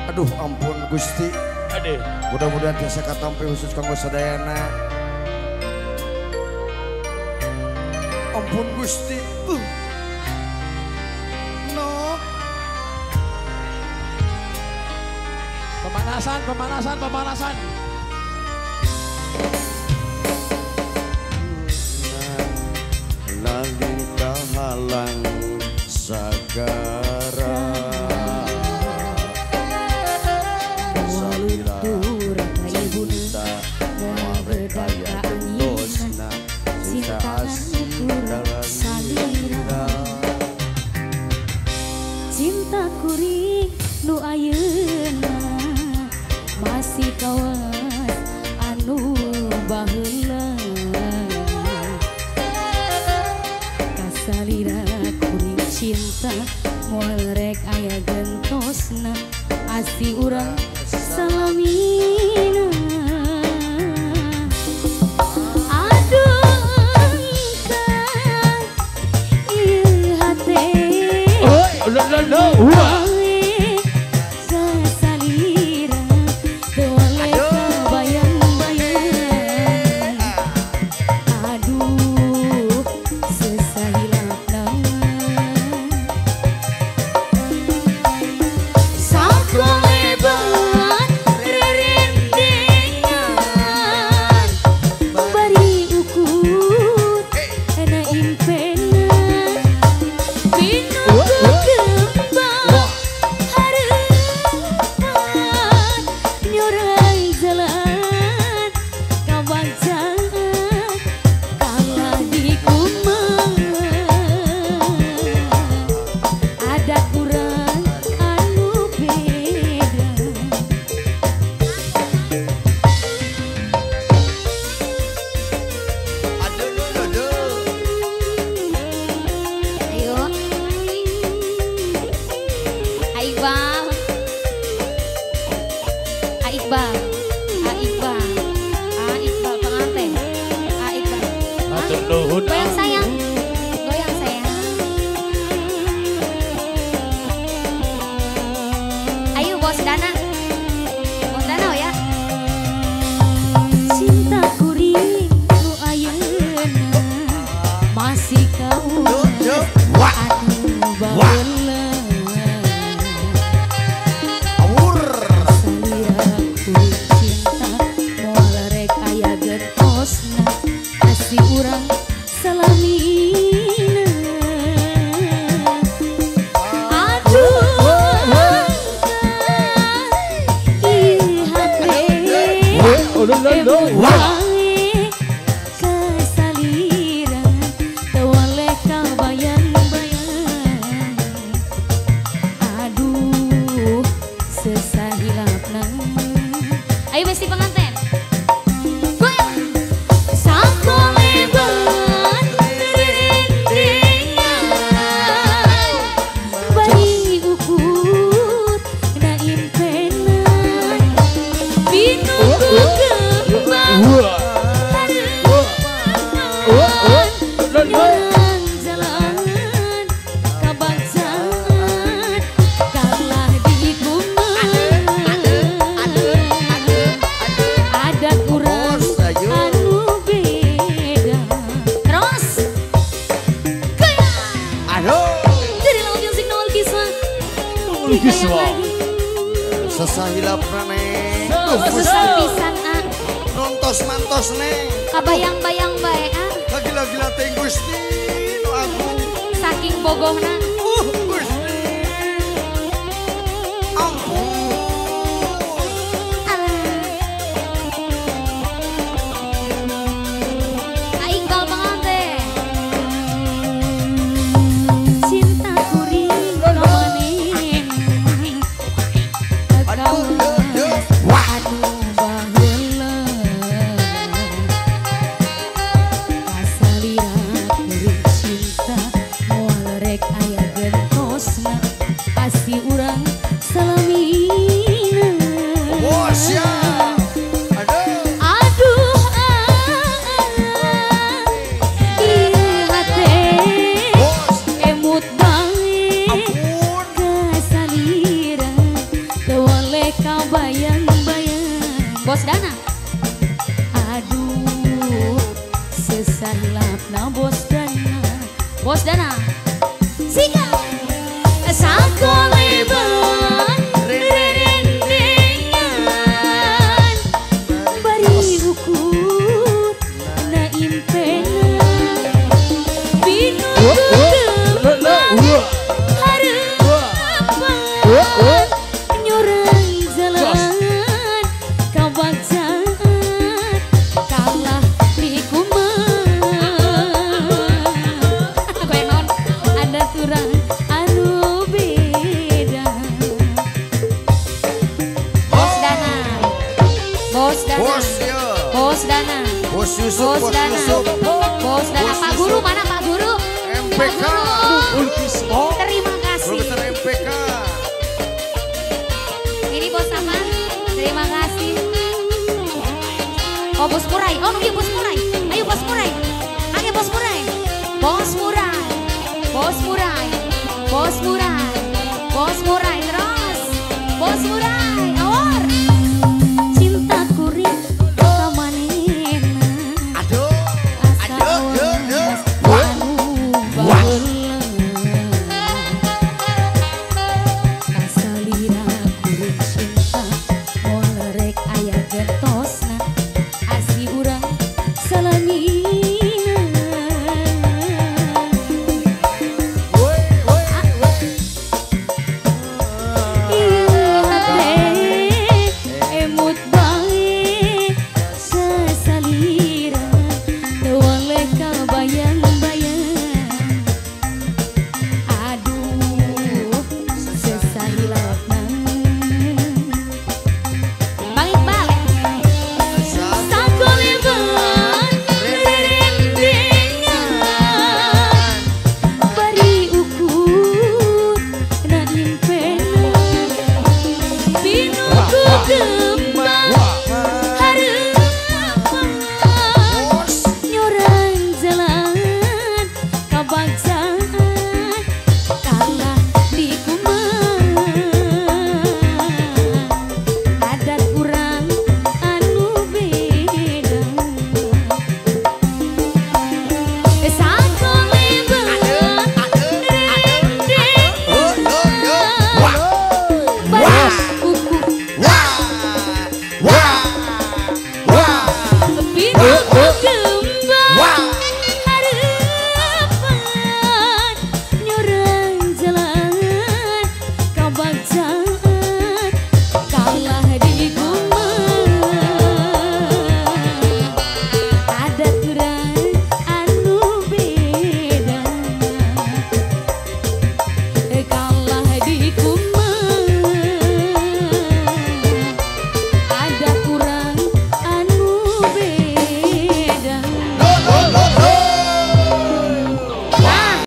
Aduh ampun Gusti. Aduh. Mudah-mudahan biasa katampi khusus kanggo sadayana. Ampun Gusti. No. Pemanasan. Lali kahalang sagara. Salira cinta marekaya gentosna cinta asih dalam salira. Cinta kuring nu ayeuna masih kawas anu baheula. Kasalira kuring cinta moal rek aya gentosna asih urang salamina. Aduh engkang ieu hate sasalira teu oleh kabayang-bayang. Aduh sesahilapna sakolebat rerindengan bari ukur ena impena pinuku kembang harapan nyorang jalan kabangsaan kalah di kumang ada kurang anu beda. Ayo Iqbal pengantin Iqbal Matur nuhun. goyang sayang ayo bos Dana ya. Cinta kuring nu ayeuna masih kau anu baheula. Salira kuring cinta moal rek aya gentosna asih urang salamina. Aduh ieu hate emut wae kasalira teu oleh kabayang-bayang. Aduh sesahilapna. Ayo besti pengantin goyang sakolebat rerindengan bari ukur na impenan pinuku kembang harapan nyorang jalan kabangsaan kalah di kumang ada kurang anu beda. Terus goyang dari laut yang sing nol kisah Kisah. lagi Sesahilapna neng. susah pisan Nontos mantos neng. kabayang-bayang bae Gila-gila teh Gusti. Nu agung. saking bogohna Gusti. Ampun. Iqbal pengantin cinta kuring kamaneh kawan anu baheula. Kasalira kuring cinta moal rek aya gentosna asih urang salamina. Bos ya. Aduh ieu hate emut bae Ampun. kasalira teu oleh Bos Dana. Aduh, sesalapna Bos Dana. Bos Dana. Sika. Sakoleban rendengan bari ukur na impena binu teman harapan nyorang jalan kabagjaan kalah likuman goyang non ada turang anu beda. Bos Dana, Bos Dana, Bos ya. Bos Dana, Bos Yusuf, Bos Bos Dana, Yusuf. Bos Dana. Pak Guru mana Pak Guru? MPK. Ulkismo. Terima kasih. Profesor MPK. Ini Bos apa? Terima kasih. Oh Bos Murai, oh nunggu Bos Murai. Ayo Bos Murai, ayo Bos Murai, Bos Murai, Bos Murai, Bos Murai, Bos Murai.